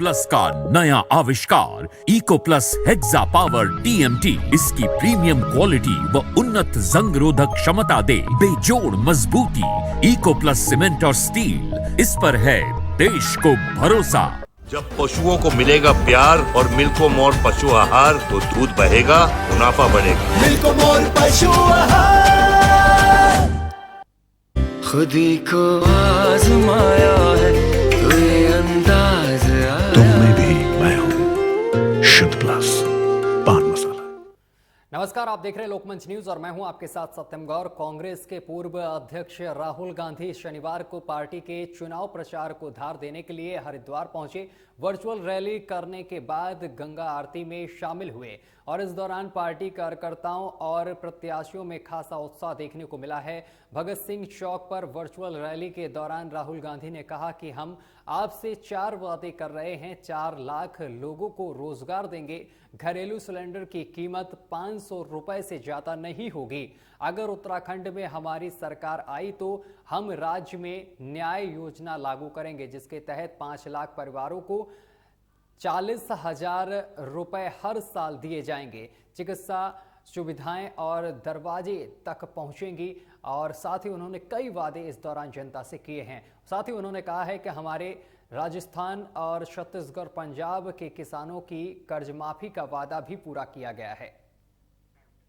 Plus का नया आविष्कार eco plus hexa power TMT इसकी प्रीमियम क्वालिटी व उन्नत जंग रोधक क्षमता दे बेजोड़ मजबूती। इको प्लस सीमेंट और स्टील, इस पर है देश को भरोसा। जब पशुओं को मिलेगा प्यार और मिल्को मोर पशु आहार तो दूध बहेगा, मुनाफा बढ़ेगा। मिल्को मोर पशु आहार। खुदी को आजमाया है तो ये अंदाज आया। तुम में भी मैं हूं शुद्ध प्लस पान मसाला। नमस्कार, आप देख रहे हैं लोकमंच न्यूज और मैं हूं आपके साथ सत्यम गौर। कांग्रेस के पूर्व अध्यक्ष राहुल गांधी शनिवार को पार्टी के चुनाव प्रचार को धार देने के लिए हरिद्वार पहुंचे। वर्चुअल रैली करने के बाद गंगा आरती में शामिल हुए और इस दौरान पार्टी कार्यकर्ताओं और प्रत्याशियों में खासा उत्साह देखने को मिला है। भगत सिंह चौक पर वर्चुअल रैली के दौरान राहुल गांधी ने कहा कि हम आपसे 4 वादे कर रहे हैं। 4 लाख लोगों को रोजगार देंगे। घरेलू सिलेंडर की कीमत 500 रुपए से ज्यादा नहीं होगी। अगर उत्तराखंड में हमारी सरकार आई तो हम राज्य में न्याय योजना लागू करेंगे, जिसके तहत 5 लाख परिवारों को 40,000 रुपए हर साल दिए जाएंगे। चिकित्सा सुविधाएं और दरवाजे तक पहुंचेंगी और साथ ही उन्होंने कई वादे इस दौरान जनता से किए हैं। साथ ही उन्होंने कहा है कि हमारे राजस्थान और छत्तीसगढ़ पंजाब के किसानों की कर्ज माफी का वादा भी पूरा किया गया है।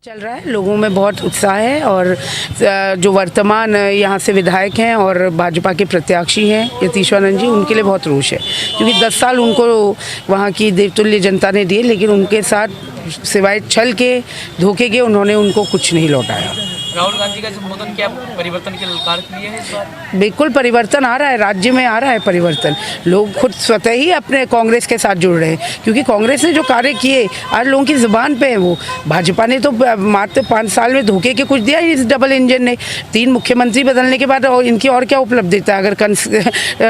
चल रहा है, लोगों में बहुत उत्साह है और जो वर्तमान यहाँ से विधायक हैं और भाजपा के प्रत्याशी हैं यतीश्वरन जी, उनके लिए बहुत रोष है क्योंकि 10 साल उनको वहाँ की देवतुल्य जनता ने दिए, लेकिन उनके साथ सिवाय छल के धोखे के उन्होंने उनको कुछ नहीं लौटाया। राहुल गांधी का संबोधन क्या परिवर्तन के ललकार के लिए है इस बार? बिल्कुल परिवर्तन आ रहा है, राज्य में आ रहा है परिवर्तन। लोग खुद स्वतः ही अपने कांग्रेस के साथ जुड़ रहे हैं क्योंकि कांग्रेस ने जो कार्य किए आज लोगों की जुबान पे है। वो भाजपा ने तो मात्र 5 साल में धोखे के कुछ दिया। इस डबल इंजन ने 3 मुख्यमंत्री बदलने के बाद और इनकी और क्या उपलब्धिता है अगर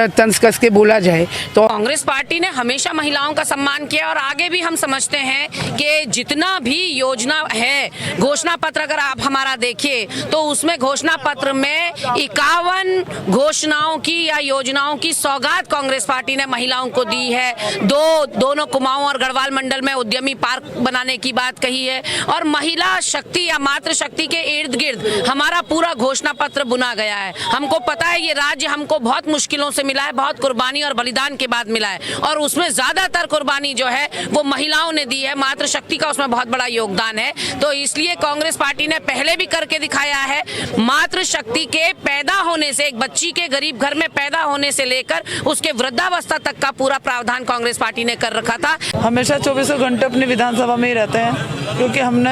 तंज कस के बोला जाए तो। कांग्रेस पार्टी ने हमेशा महिलाओं का सम्मान किया और आगे भी हम समझते हैं कि जितना भी योजना है, घोषणा पत्र अगर आप हमारा देखिए तो उसमें घोषणा पत्र में 51 घोषणाओं की या योजनाओं की सौगात कांग्रेस पार्टी ने महिलाओं को दी है। दोनों कुमाऊं और गढ़वाल मंडल में उद्यमी पार्क बनाने की बात कही है और महिला शक्ति या मातृ शक्ति के इर्द गिर्द हमारा पूरा घोषणा पत्र बुना गया है। हमको पता है ये राज्य हमको बहुत मुश्किलों से मिला है, बहुत कुर्बानी और बलिदान के बाद मिला है और उसमें ज्यादातर कुर्बानी जो है वो महिलाओं ने दी है। मातृ शक्ति का उसमें बहुत बड़ा योगदान है। तो इसलिए कांग्रेस पार्टी ने पहले भी करके दिखाया है। मातृ शक्ति के पैदा होने से, एक बच्ची के गरीब घर में पैदा होने से लेकर उसके वृद्धावस्था तक का पूरा प्रावधान कांग्रेस पार्टी ने कर रखा था। हमेशा 24 घंटे अपनी विधानसभा में ही रहते हैं क्योंकि हमने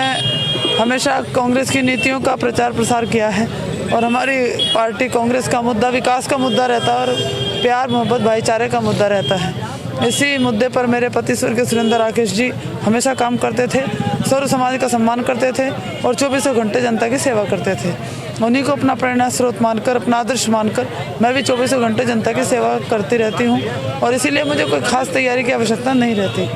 हमेशा कांग्रेस की नीतियों का प्रचार प्रसार किया है और हमारी पार्टी कांग्रेस का मुद्दा विकास का मुद्दा रहता है और प्यार मोहब्बत भाईचारे का मुद्दा रहता है। इसी मुद्दे पर मेरे पति स्वर्गीय सुरेंद्र राकेश जी हमेशा काम करते थे, सर्व समाज का सम्मान करते थे और 24 घंटे जनता की सेवा करते थे। उन्हीं को अपना प्रेरणा स्रोत मानकर, अपना आदर्श मानकर मैं भी 24 घंटे जनता की सेवा करती रहती हूँ और इसीलिए मुझे कोई खास तैयारी की आवश्यकता नहीं रहती।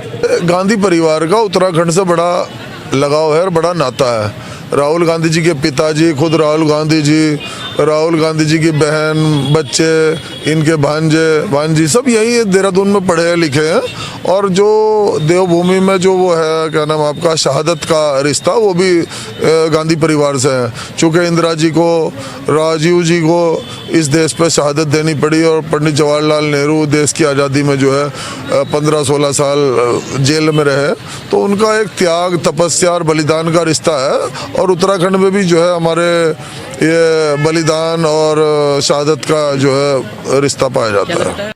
गांधी परिवार का उत्तराखंड से बड़ा लगाव है और बड़ा नाता है। राहुल गांधी जी के पिताजी खुद राहुल गांधी जी, राहुल गांधी जी की बहन, बच्चे, इनके भांजी सब यही देहरादून में पढ़े लिखे हैं और जो देवभूमि में जो वो है क्या नाम आपका शहादत का रिश्ता वो भी गांधी परिवार से है। चूँकि इंदिरा जी को, राजीव जी को इस देश पे शहादत देनी पड़ी और पंडित जवाहरलाल नेहरू देश की आज़ादी में जो है 15-16 साल जेल में रहे, तो उनका एक त्याग, तपस्या और बलिदान का रिश्ता है और उत्तराखंड में भी जो है हमारे ये बलिदान और शहादत का जो है रिश्ता पाया जाता है।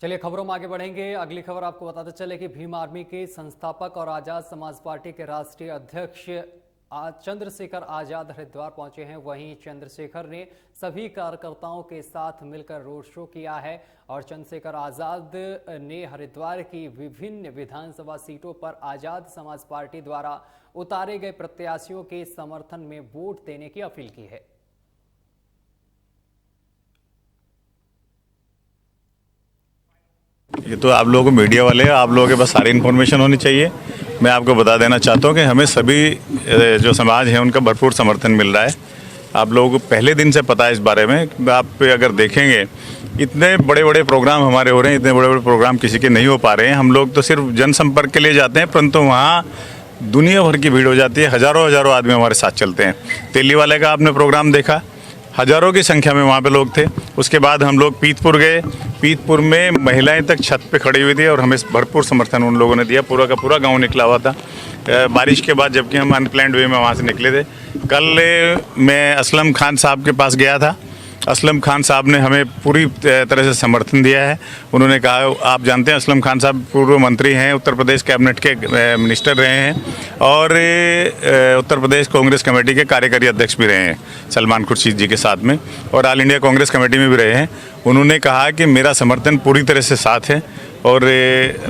चलिए खबरों में आगे बढ़ेंगे। अगली खबर आपको बताते चले कि भीम आर्मी के संस्थापक और आजाद समाज पार्टी के राष्ट्रीय अध्यक्ष चंद्रशेखर आजाद हरिद्वार पहुंचे हैं। वहीं चंद्रशेखर ने सभी कार्यकर्ताओं के साथ मिलकर रोड शो किया है और चंद्रशेखर आजाद ने हरिद्वार की विभिन्न विधानसभा सीटों पर आजाद समाज पार्टी द्वारा उतारे गए प्रत्याशियों के समर्थन में वोट देने की अपील की है। ये तो आप लोगों को मीडिया वाले, आप लोगों के पास सारी इन्फॉर्मेशन होनी चाहिए। मैं आपको बता देना चाहता हूँ कि हमें सभी जो समाज है उनका भरपूर समर्थन मिल रहा है। आप लोगों को पहले दिन से पता है इस बारे में। आप अगर देखेंगे इतने बड़े बड़े प्रोग्राम हमारे हो रहे हैं, इतने बड़े बड़े प्रोग्राम किसी के नहीं हो पा रहे हैं। हम लोग तो सिर्फ जनसंपर्क के लिए जाते हैं, परंतु वहाँ दुनिया भर की भीड़ हो जाती है। हज़ारों हज़ारों आदमी हमारे साथ चलते हैं। तेली वाले का आपने प्रोग्राम देखा, हज़ारों की संख्या में वहाँ पे लोग थे। उसके बाद हम लोग पीतपुर गए। पीतपुर में महिलाएं तक छत पे खड़ी हुई थी और हमें भरपूर समर्थन उन लोगों ने दिया। पूरा का पूरा गांव निकला हुआ था बारिश के बाद, जबकि हम अनप्लान्ड वे में वहाँ से निकले थे। कल मैं असलम खान साहब के पास गया था। असलम खान साहब ने हमें पूरी तरह से समर्थन दिया है। उन्होंने कहा, आप जानते हैं असलम खान साहब पूर्व मंत्री हैं, उत्तर प्रदेश कैबिनेट के मिनिस्टर रहे हैं और उत्तर प्रदेश कांग्रेस कमेटी के कार्यकारी अध्यक्ष भी रहे हैं सलमान खुर्शीद जी के साथ में, और ऑल इंडिया कांग्रेस कमेटी में भी रहे हैं। उन्होंने कहा कि मेरा समर्थन पूरी तरह से साथ है और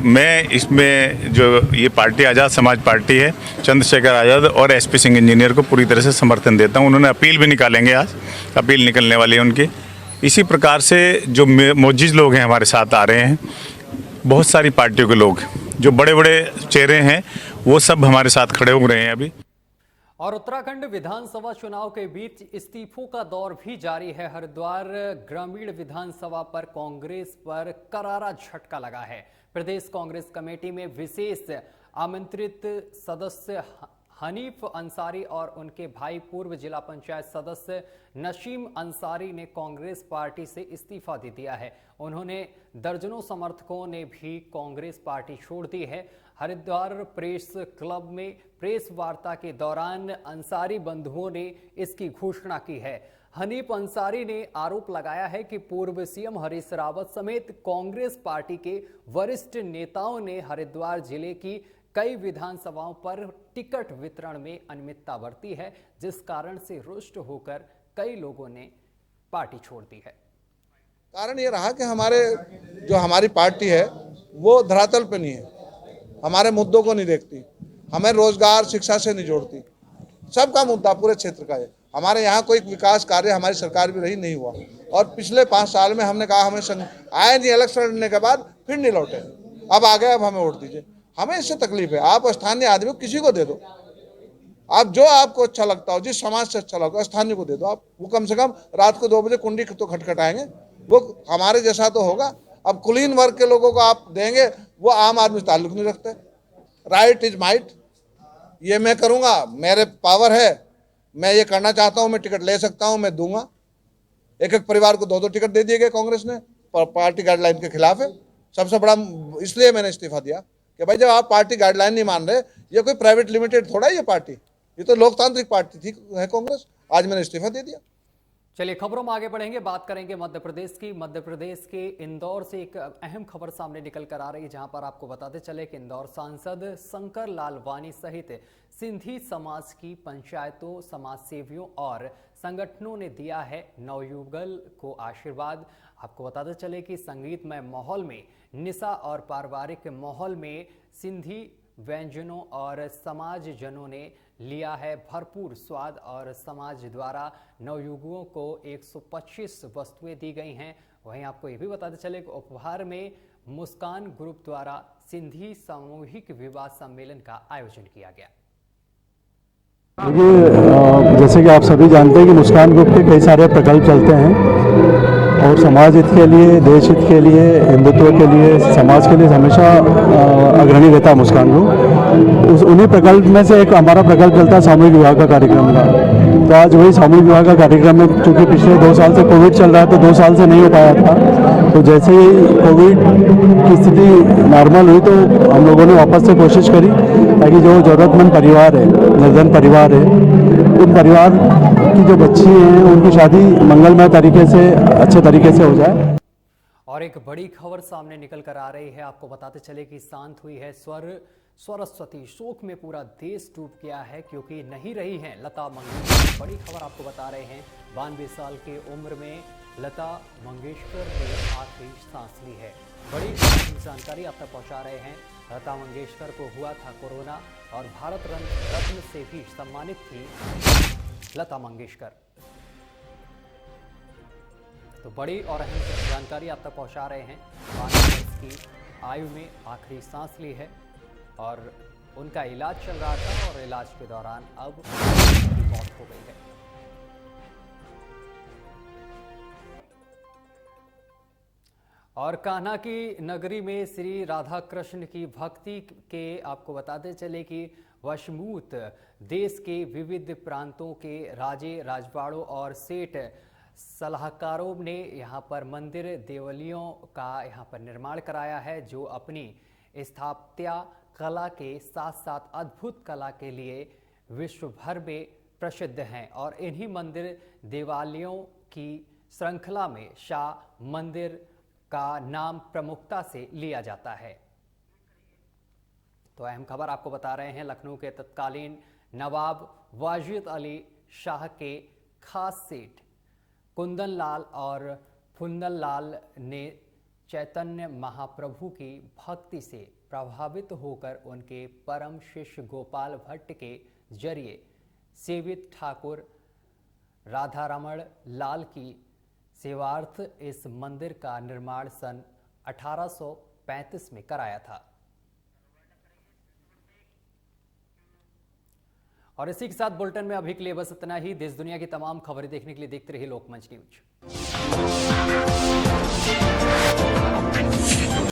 मैं इसमें जो ये पार्टी आज़ाद समाज पार्टी है, चंद्रशेखर आज़ाद और एसपी सिंह इंजीनियर को पूरी तरह से समर्थन देता हूँ। उन्होंने अपील भी निकालेंगे, आज अपील निकलने वाली है उनकी। इसी प्रकार से जो मोजिज लोग हैं हमारे साथ आ रहे हैं, बहुत सारी पार्टियों के लोग जो बड़े बड़े चेहरे हैं वो सब हमारे साथ खड़े हो रहे हैं अभी। और उत्तराखंड विधानसभा चुनाव के बीच इस्तीफों का दौर भी जारी है। हरिद्वार ग्रामीण विधानसभा पर कांग्रेस पर करारा झटका लगा है। प्रदेश कांग्रेस कमेटी में विशेष आमंत्रित सदस्य हनीफ अंसारी और उनके भाई पूर्व जिला पंचायत सदस्य नशीम अंसारी ने कांग्रेस पार्टी से इस्तीफा दे दिया है। उन्होंने दर्जनों समर्थकों ने भी कांग्रेस पार्टी छोड़ दी है। हरिद्वार प्रेस क्लब में प्रेस वार्ता के दौरान अंसारी बंधुओं ने इसकी घोषणा की है। हनीफ अंसारी ने आरोप लगाया है कि पूर्व सीएम हरीश रावत समेत कांग्रेस पार्टी के वरिष्ठ नेताओं ने हरिद्वार जिले की कई विधानसभाओं पर टिकट वितरण में अनियमितता बरती है, जिस कारण से रुष्ट होकर कई लोगों ने पार्टी छोड़ दी है। कारण ये रहा कि हमारी पार्टी है वो धरातल पे नहीं है, हमारे मुद्दों को नहीं देखती, हमें रोजगार शिक्षा से नहीं जोड़ती। सबका मुद्दा पूरे क्षेत्र का है। हमारे यहाँ कोई विकास कार्य हमारी सरकार भी रही नहीं हुआ और पिछले 5 साल में हमने कहा हमें आए नहीं, इलेक्शन लड़ने के बाद फिर नहीं लौटे, अब आ गए, अब हमें वोट दीजिए। हमें इससे तकलीफ है। आप स्थानीय आदमी किसी को दे दो, आप जो आपको अच्छा लगता हो, जिस समाज से अच्छा लगता हो स्थानीय को दे दो। आप वो कम से कम रात को 2 बजे कुंडी तो खटखटाएंगे, वो हमारे जैसा तो होगा। अब कुलीन वर्ग के लोगों को आप देंगे, वो आम आदमी से ताल्लुक नहीं रखते। राइट इज माइट, ये मैं करूँगा, मेरे पावर है, मैं ये करना चाहता हूँ, मैं टिकट ले सकता हूँ, मैं दूंगा। एक परिवार को 2-2 टिकट दे दिए गए कांग्रेस ने, पार्टी गाइडलाइन के खिलाफ है। सबसे बड़ा इसलिए मैंने इस्तीफा दिया कि भाई जब आप पार्टी गाइडलाइन नहीं मान रहे, ये कोई प्राइवेट लिमिटेड थोड़ा है ये पार्टी, ये तो लोकतांत्रिक पार्टी थी है कांग्रेस। आज मैंने इस्तीफा दे दिया। चलिए खबरों में आगे बढ़ेंगे, बात करेंगे मध्य प्रदेश की। मध्य प्रदेश के इंदौर से एक अहम खबर सामने निकल कर आ रही है, जहां पर आपको बताते चले कि इंदौर सांसद शंकर लालवानी सहित सिंधी समाज की पंचायतों, समाज सेवियों और संगठनों ने दिया है नवयुगल को आशीर्वाद। आपको बताते चले कि संगीतमय माहौल में, निशा और पारिवारिक माहौल में सिंधी व्यंजनों और समाजजनों ने लिया है भरपूर स्वाद और समाज द्वारा नवयुगों को 125 वस्तुएं दी गई हैं। वहीं आपको ये भी बताते चले कि उपहार में मुस्कान ग्रुप द्वारा सिंधी सामूहिक विवाह सम्मेलन का आयोजन किया गया। देखिए, जैसे कि आप सभी जानते हैं कि मुस्कान ग्रुप के कई सारे प्रकल्प चलते हैं और समाज हित के लिए, देश हित के लिए, हिंदुत्व के लिए, समाज के लिए हमेशा अग्रणी रहता है मुस्कान ग्रुप। उन्हीं प्रकल्प में से एक हमारा प्रकल्प चलता है सामूहिक विवाह का कार्यक्रम का। तो आज वही सामूहिक विवाह का कार्यक्रम में, चूँकि पिछले 2 साल से कोविड चल रहा है तो 2 साल से नहीं हो पाया था, तो जैसे ही कोविड की स्थिति नॉर्मल हुई तो हम लोगों ने वापस से कोशिश करी ताकि जो ज़रूरतमंद परिवार है, निर्धन परिवार है, उन परिवार की जो बच्ची हैं उनकी शादी मंगलमय तरीके से, अच्छे तरीके से हो जाए। और एक बड़ी खबर सामने निकल कर आ रही है, आपको बताते चले कि शांत हुई है सरस्वती। शोक में पूरा देश डूब गया है क्योंकि नहीं रही हैं लता मंगेशकर। बड़ी खबर आपको बता रहे हैं, 92 साल की उम्र में लता मंगेशकर ने आखिरी सांस ली है। बड़ी जानकारी आप तक पहुंचा रहे हैं। लता मंगेशकर को हुआ था कोरोना और भारत रत्न से भी सम्मानित थी लता मंगेशकर। तो बड़ी और अहम जानकारी आप तक पहुंचा रहे हैं। 92 वर्ष की आयु में आखिरी सांस ली है और उनका इलाज चल रहा था और इलाज के दौरान अब उनकी मौत हो गई है। और कान्हा की नगरी में श्री राधा कृष्ण की भक्ति के आपको बताते चले कि वशमूत देश के विविध प्रांतों के राजे राजवाड़ों और सेठ सलाहकारों ने यहाँ पर मंदिर देवलियों का यहाँ पर निर्माण कराया है, जो अपनी स्थापत्य कला के साथ साथ अद्भुत कला के लिए विश्व भर में प्रसिद्ध हैं। और इन्हीं मंदिर देवालयों की श्रृंखला में शाह मंदिर का नाम प्रमुखता से लिया जाता है। तो अहम खबर आपको बता रहे हैं, लखनऊ के तत्कालीन नवाब वाजिद अली शाह के खास सेठ कुंदन लाल और फुंदन लाल ने चैतन्य महाप्रभु की भक्ति से प्रभावित होकर उनके परम शिष्य गोपाल भट्ट के जरिए सेवित ठाकुर राधारमण लाल की सेवार्थ इस मंदिर का निर्माण सन 1835 में कराया था। और इसी के साथ बुलेटिन में अभी के लिए बस इतना ही। देश दुनिया की तमाम खबरें देखने के लिए देखते रहिए लोकमंच न्यूज।